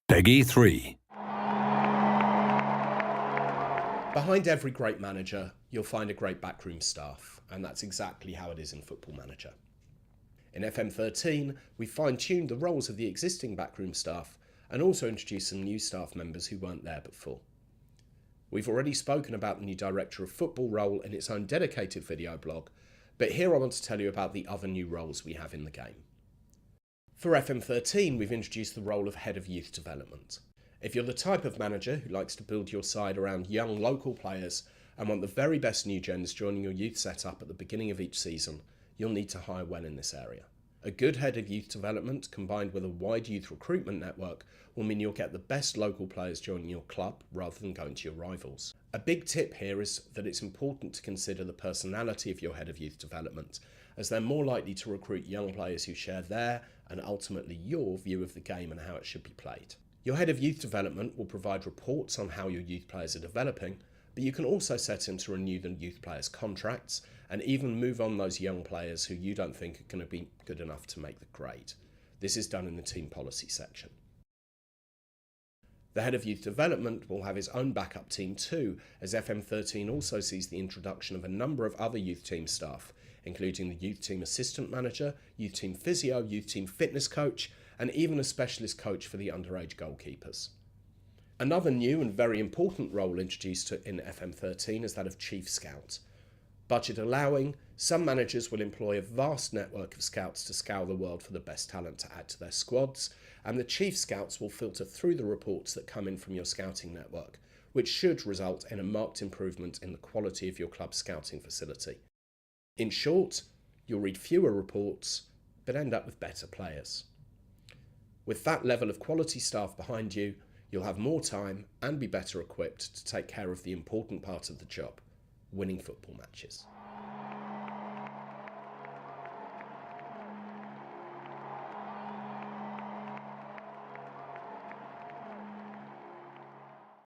Peggy 3. Behind every great manager, you'll find a great backroom staff, and that's exactly how it is in Football Manager. In FM13, we fine-tuned the roles of the existing backroom staff and also introduced some new staff members who weren't there before. We've already spoken about the new Director of Football role in its own dedicated video blog, but here I want to tell you about the other new roles we have in the game. For FM13, we've introduced the role of Head of Youth Development. If you're the type of manager who likes to build your side around young local players and want the very best new gens joining your youth setup at the beginning of each season, you'll need to hire well in this area. A good Head of Youth Development combined with a wide youth recruitment network will mean you'll get the best local players joining your club rather than going to your rivals. A big tip here is that it's important to consider the personality of your Head of Youth Development, as they're more likely to recruit young players who share their and ultimately your view of the game and how it should be played. Your Head of Youth Development will provide reports on how your youth players are developing, but you can also set him to renew the youth players' contracts and even move on those young players who you don't think are going to be good enough to make the grade. This is done in the team policy section. The Head of Youth Development will have his own backup team too, as FM13 also sees the introduction of a number of other youth team staff, including the youth team assistant manager, youth team physio, youth team fitness coach, and even a specialist coach for the underage goalkeepers. Another new and very important role introduced in FM13 is that of Chief Scout. Budget allowing, some managers will employ a vast network of scouts to scour the world for the best talent to add to their squads, and the Chief Scouts will filter through the reports that come in from your scouting network, which should result in a marked improvement in the quality of your club's scouting facility. In short, you'll read fewer reports, but end up with better players. With that level of quality staff behind you, you'll have more time and be better equipped to take care of the important part of the job, winning football matches.